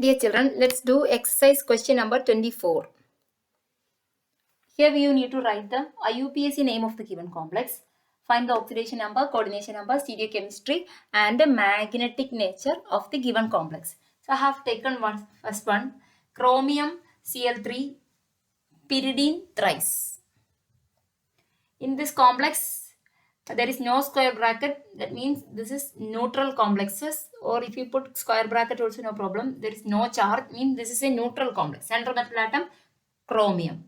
Dear children, let's do exercise question number 24. Here you need to write the IUPAC name of the given complex, find the oxidation number, coordination number, stereochemistry and the magnetic nature of the given complex. So I have taken first one, chromium Cl3 pyridine thrice. In this complex, there is no square bracket. That means this is neutral complexes, or if you put square bracket also no problem. There is no charge, means this is a neutral complex. Central metal atom chromium.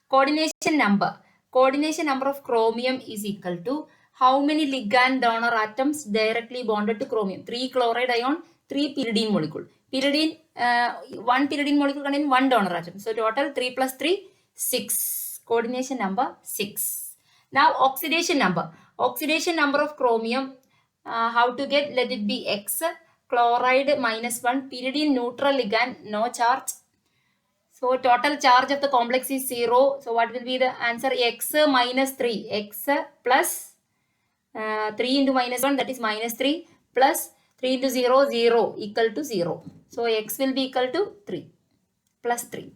Coordination number. Coordination number of chromium is equal to how many ligand donor atoms directly bonded to chromium? 3 chloride ion, 3 pyridine molecule. Pyridine, one pyridine molecule contains 1 donor atom. So total 3 plus 3, 6. Coordination number 6. Now oxidation number. Oxidation number of chromium, how to get? Let it be X. Chloride minus 1. Pyridine neutral ligand, no charge. So total charge of the complex is 0. So what will be the answer? X minus 3. X plus 3 into minus 1, that is minus 3, plus 3 into 0, 0 equal to 0. So X will be equal to 3 plus 3.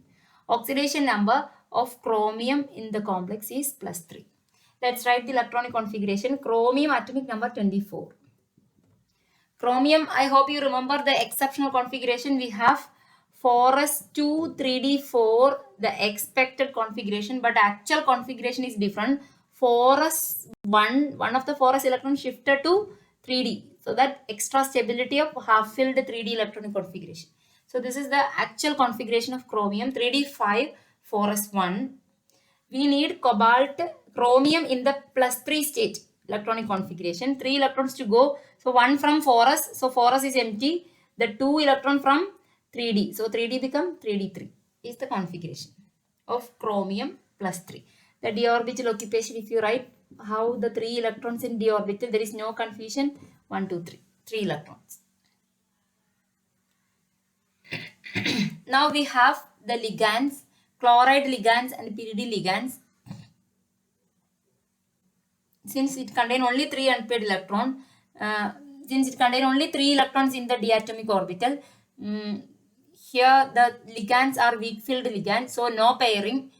Oxidation number of chromium in the complex is plus 3. Let's write the electronic configuration. Chromium atomic number 24. Chromium, I hope you remember the exceptional configuration. We have 4s2 3d4, the expected configuration, but actual configuration is different. 4s1, one of the 4s electron shifted to 3d. So that extra stability of half-filled 3d electronic configuration. So this is the actual configuration of chromium. 3d5, 4s1. We need cobalt, chromium in the plus 3 state electronic configuration. 3 electrons to go. So 1 from 4s. So 4s is empty. The 2 electron from 3d. So 3d become 3d3 is the configuration of chromium plus 3. The d orbital occupation, if you write how the 3 electrons in d orbital, there is no confusion. 1, 2, 3. 3 electrons. Now we have the ligands, chloride ligands and pyridine ligands. Since it contains only 3 unpaired electrons, since it contains only 3 electrons in the diatomic orbital, here the ligands are weak filled ligands, so no pairing.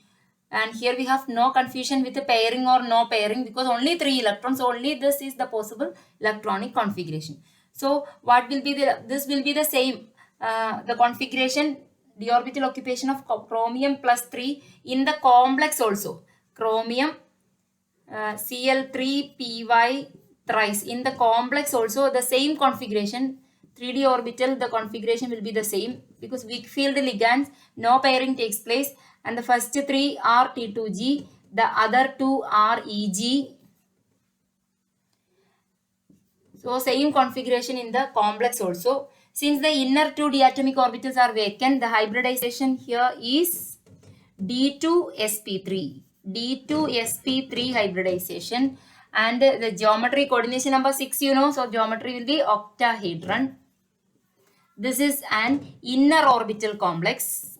And here we have no confusion with the pairing or no pairing, because only 3 electrons, only this is the possible electronic configuration. So what will be this will be the same, the configuration, d orbital occupation of chromium plus 3 in the complex also. Chromium Cl3py thrice in the complex also the same configuration. 3d orbital, the configuration will be the same, because weak field ligands, no pairing takes place, and the first 3 are T2G, the other 2 are EG. So same configuration in the complex also. Since the inner 2 diatomic orbitals are vacant, the hybridization here is D2sp3. D2sp3 hybridization, and the geometry coordination number 6 you know, so geometry will be octahedron. This is an inner orbital complex.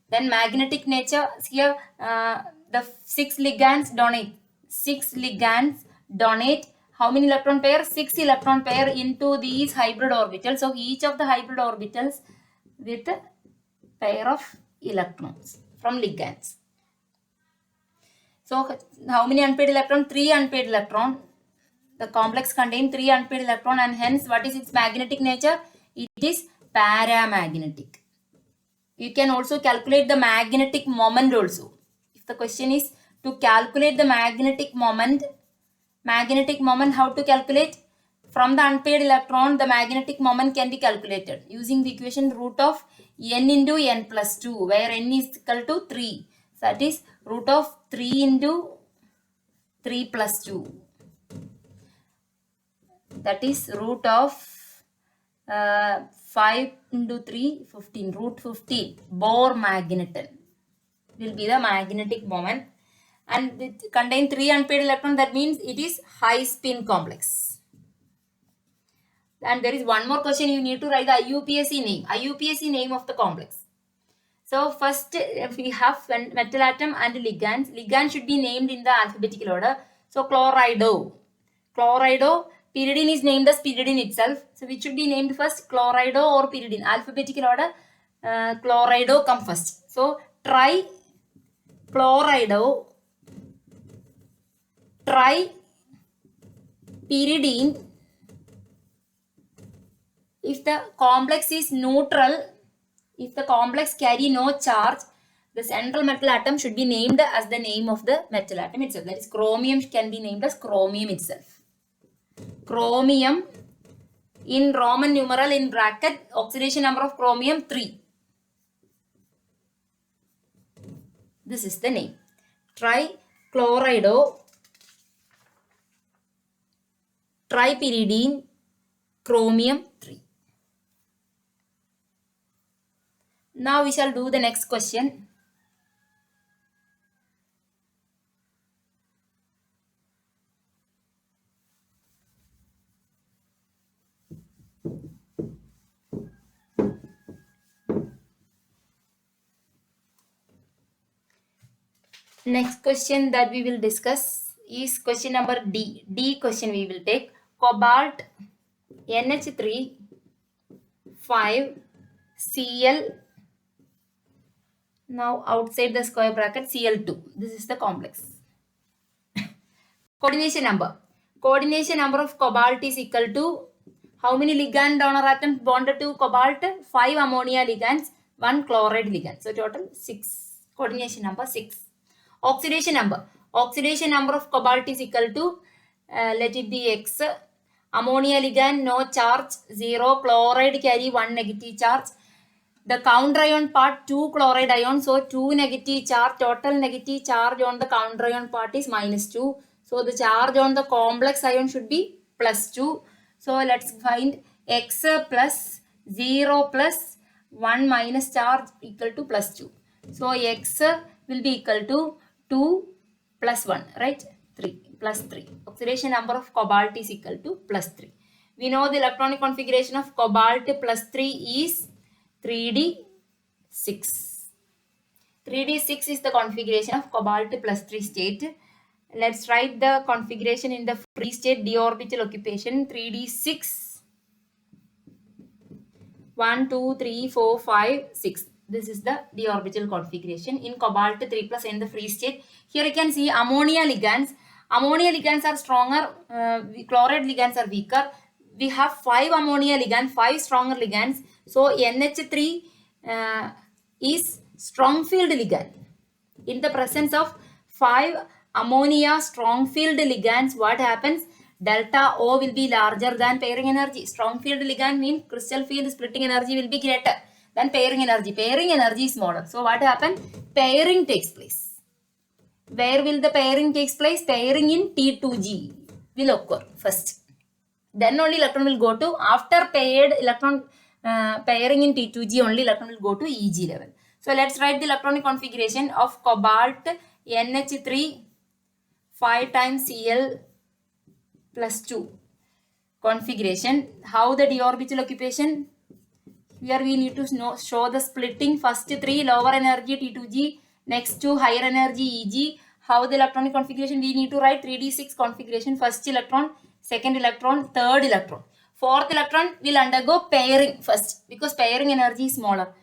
Then magnetic nature, here the 6 ligands donate. 6 ligands donate how many electron pair? 6 electron pair into these hybrid orbitals. So each of the hybrid orbitals with a pair of electrons from ligands. So how many unpaired electron? 3 unpaired electron. The complex contains 3 unpaired electron, and hence what is its magnetic nature? It is paramagnetic. You can also calculate the magnetic moment also. If the question is to calculate the magnetic moment, how to calculate? From the unpaired electron, the magnetic moment can be calculated using the equation root of n into n plus 2, where n is equal to 3. So that is root of 3 into 3 plus 2. That is root of 5 into 3, 15, root 15. Bohr magneton will be the magnetic moment. And it contains 3 unpaired electrons. That means it is high spin complex. And there is one more question. You need to write the IUPAC name. IUPAC name of the complex. So first we have metal atom and ligands. Ligand should be named in the alphabetical order. So chlorido. Chlorido pyridine is named as pyridine itself. So which should be named first, chlorido or pyridine? Alphabetical order, chlorido come first. So trichlorido, tripyridine. If the complex is neutral, if the complex carry no charge, the central metal atom should be named as the name of the metal atom itself. That is, chromium can be named as chromium itself. Chromium, in Roman numeral in bracket, oxidation number of chromium 3. This is the name. Trichlorido, tripyridine, chromium 3. Now we shall do the next question. Next question that we will discuss is question number D. D question we will take. Cobalt NH3 5 Cl. Now outside the square bracket Cl2. This is the complex. Coordination number. Coordination number of cobalt is equal to how many ligand donor atoms bonded to cobalt? 5 ammonia ligands, 1 chloride ligand. So total 6. Coordination number 6. Oxidation number. Oxidation number of cobalt is equal to, let it be X. Ammonia ligand no charge, 0. Chloride carry 1 negative charge. The counter ion part 2 chloride ion, so 2 negative charge. Total negative charge on the counter ion part is -2. So the charge on the complex ion should be +2. So let's find X plus 0 plus 1 minus charge equal to +2. So X will be equal to 2 plus 1, right? 3 plus 3. Oxidation number of cobalt is equal to +3. We know the electronic configuration of cobalt +3 is 3d6. 3d6 is the configuration of cobalt +3 state. Let's write the configuration in the free state d orbital occupation. 3d6. 1, 2, 3, 4, 5, 6. This is the d orbital configuration in cobalt 3 plus in the free state. Here you can see ammonia ligands. Ammonia ligands are stronger, chloride ligands are weaker. We have 5 ammonia ligands, 5 stronger ligands. So NH3 is strong field ligand. In the presence of 5 ammonia strong field ligands, what happens? Delta O will be larger than pairing energy. Strong field ligand means crystal field splitting energy will be greater than pairing energy. Pairing energy is smaller. So what happens? Pairing takes place. Where will the pairing takes place? Pairing in T2G will occur first. Then only electron will go to, after paired electron pairing in T2G only electron will go to EG level. So let's write the electronic configuration of cobalt NH3 5 times Cl plus 2 configuration. How the d orbital occupation? Here we need to show the splitting. First 3 lower energy T2G, next 2 higher energy EG. How the electronic configuration? We need to write 3d6 configuration. First electron, second electron, third electron. Fourth electron will undergo pairing first because pairing energy is smaller.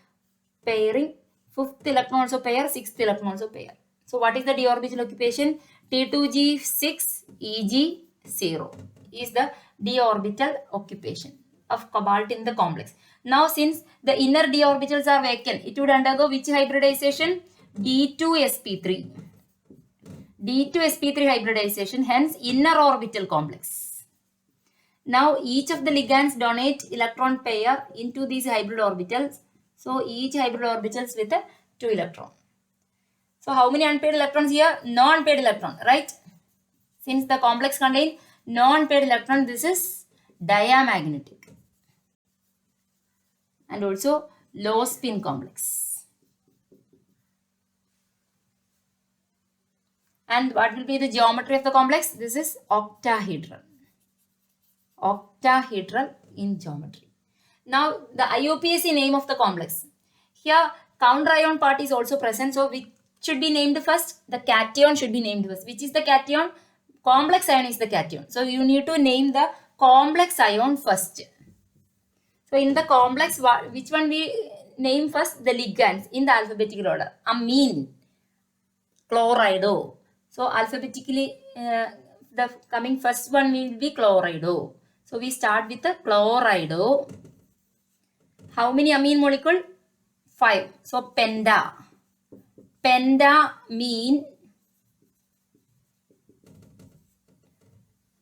Pairing. Fifth electron also pair, sixth electron also pair. So what is the d orbital occupation? T2G 6, EG 0 is the d orbital occupation of cobalt in the complex. Now since the inner d orbitals are vacant, it would undergo which hybridization? D2sp3. D2sp3 hybridization, hence inner orbital complex. Now each of the ligands donate electron pair into these hybrid orbitals. So each hybrid orbitals with a 2 electron. So how many unpaired electrons here? No unpaired electron, right? Since the complex contains no unpaired electron, this is diamagnetic and also low spin complex. And what will be the geometry of the complex? This is octahedral. Octahedral in geometry. Now the IUPAC name of the complex. Here counter ion part is also present. So which should be named first? The cation should be named first. Which is the cation? Complex ion is the cation. So you need to name the complex ion first. So in the complex, which one we name first? The ligands in the alphabetical order. Amine, chlorido. So alphabetically, the coming first one will be chlorido. So we start with the chlorido. How many amine molecule? 5. So penta. Penta mean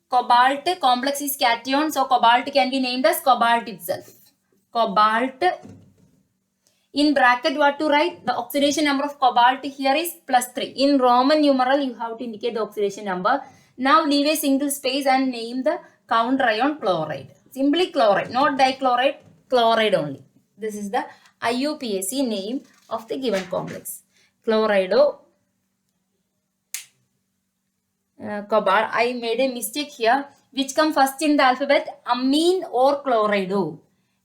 cobalt complex is cation. So cobalt can be named as cobalt itself. Cobalt. In bracket what to write? The oxidation number of cobalt here is +3. In Roman numeral you have to indicate the oxidation number. Now leave a single space and name the counter ion chloride. Simply chloride, not dichloride, chloride only. This is the IUPAC name of the given complex. Chlorido. Cobalt. I made a mistake here. Which come first in the alphabet? Amine or chlorido.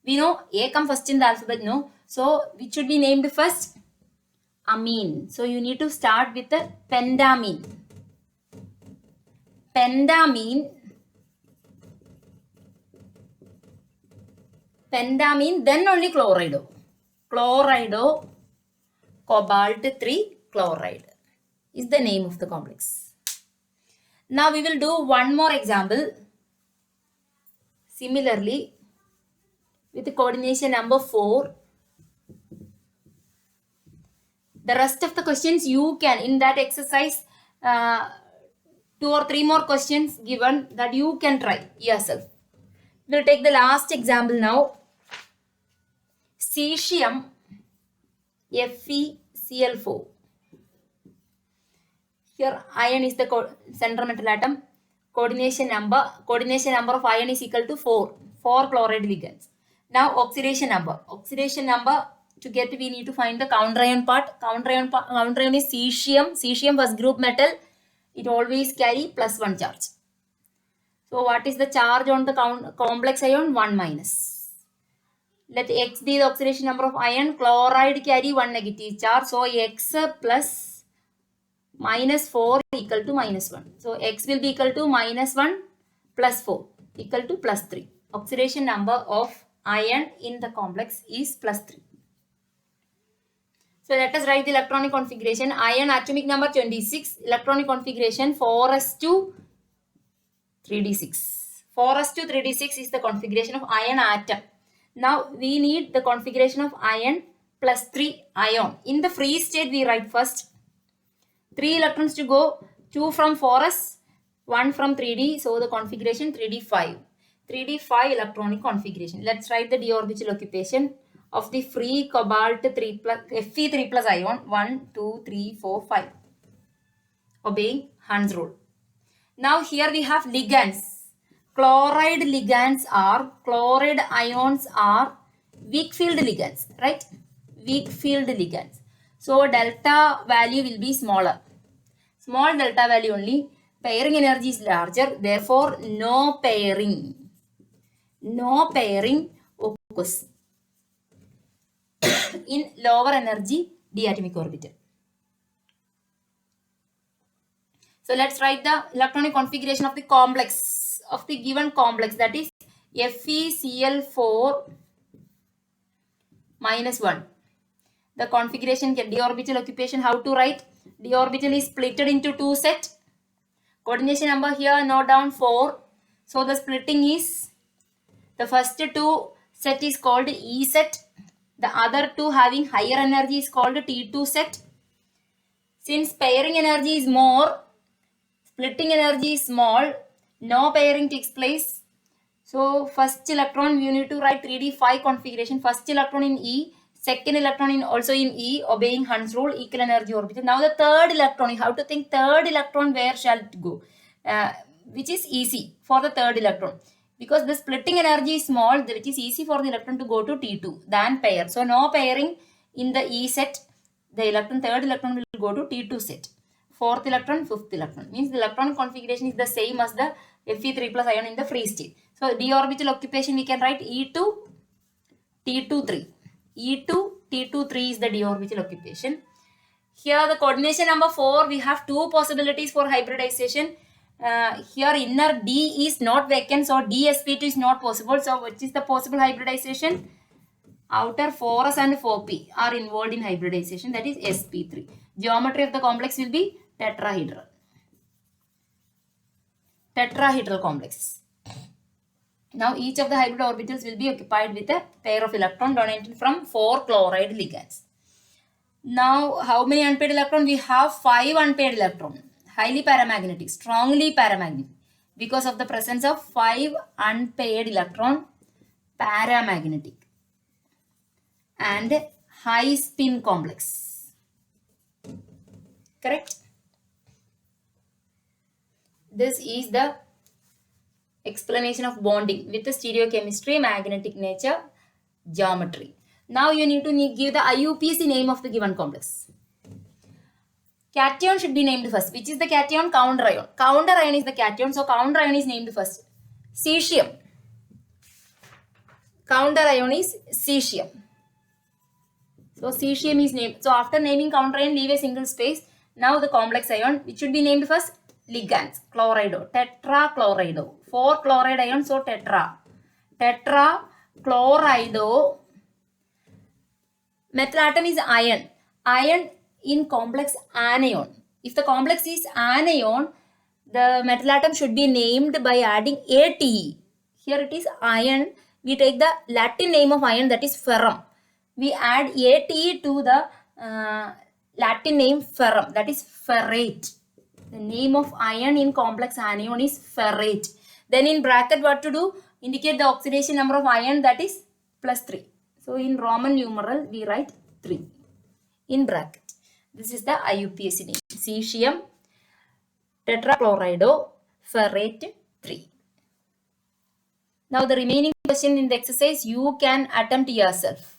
We know A come first in the alphabet, no? So which should be named first? Amine. So you need to start with the pentamine. Pentamine. Pentamine, then only chlorido. Chlorido, cobalt 3 chloride is the name of the complex. Now we will do one more example. Similarly, with the coordination number 4. The rest of the questions you can, in that exercise, 2 or 3 more questions given that you can try yourself. We'll take the last example now. Cesium FeCl4. Here iron is the center metal atom. Coordination number of iron is equal to 4. 4 chloride ligands. Now oxidation number. Oxidation number, to get we need to find the counter ion part. Counter ion is cesium. Cesium was group metal. It always carry +1 charge. So what is the charge on the complex ion? 1 minus. Let X be the oxidation number of iron. Chloride carry 1 negative charge. So X plus -4 equal to -1. So X will be equal to -1 plus 4 equal to +3. Oxidation number of iron in the complex is +3. So let us write the electronic configuration. Iron atomic number 26. Electronic configuration 4s2 3d6. 4s2 3d6 is the configuration of iron atom. Now we need the configuration of iron +3 ion. In the free state we write first 3 electrons to go, 2 from 4s, 1 from 3d. So the configuration 3d5. 3d5 electronic configuration. Let's write the d orbital occupation of the free cobalt 3 plus Fe3 plus ion. 1, 2, 3, 4, 5. Obeying Hund's rule. Now here we have ligands. Chloride ligands are, chloride ions are weak field ligands, right? Weak field ligands. So delta value will be smaller. Small delta value only. Pairing energy is larger. Therefore, no pairing. No pairing occurs in lower energy diatomic orbital. So let's write the electronic configuration of the complex, of the given complex, that is FeCl4 -1. The configuration, d orbital occupation, how to write? D orbital is splitted into 2 sets. Coordination number here, note down 4. So the splitting is, the first 2 set is called E set. The other 2 having higher energy is called T2 set. Since pairing energy is more, splitting energy is small, no pairing takes place. So first electron you need to write 3d5 configuration. First electron in E, second electron in also in E, obeying Hund's rule, equal energy orbital. Now the third electron, you have to think third electron where shall it go, which is easy for the third electron. Because the splitting energy is small, it is easy for the electron to go to T2 than pair. So no pairing in the E set. The electron, third electron will go to T2 set. Fourth electron, fifth electron. Means the electronic configuration is the same as the Fe3 plus ion in the free state. So d orbital occupation we can write E2, T2, 3. E2, T2, 3 is the d orbital occupation. Here the coordination number 4, we have 2 possibilities for hybridization. here inner D is not vacant, so DsP2 is not possible. So which is the possible hybridization? Outer 4s and 4p are involved in hybridization, that is sp3. Geometry of the complex will be tetrahedral. Tetrahedral complex. Now each of the hybrid orbitals will be occupied with a pair of electron donated from 4 chloride ligands. Now how many unpaired electrons? We have 5 unpaired electrons. Highly paramagnetic, strongly paramagnetic. Because of the presence of 5 unpaired electron, paramagnetic and high spin complex. Correct? This is the explanation of bonding with the stereochemistry, magnetic nature, geometry. Now you need to give the IUPAC name of the given complex. Cation should be named first. Which is the cation? Counter ion. Counter ion is the cation, so counter ion is named first. Cesium. Counter ion is cesium. So cesium is named. So after naming counter ion, leave a single space. Now the complex ion, which should be named first? Ligands. Chlorido. Tetrachlorido. 4 chloride ions, so tetra. Tetrachlorido. Metal atom is iron. Iron in complex anion. If the complex is anion, the metal atom should be named by adding ATE. Here it is iron. We take the Latin name of iron, that is ferrum. We add ATE to the Latin name ferrum, that is ferrate. The name of iron in complex anion is ferrate. Then in bracket what to do? Indicate the oxidation number of iron, that is +3. So in Roman numeral we write 3 in bracket. This is the IUPAC name. Cesium, tetrachlorido, ferrate 3. Now the remaining question in the exercise you can attempt yourself.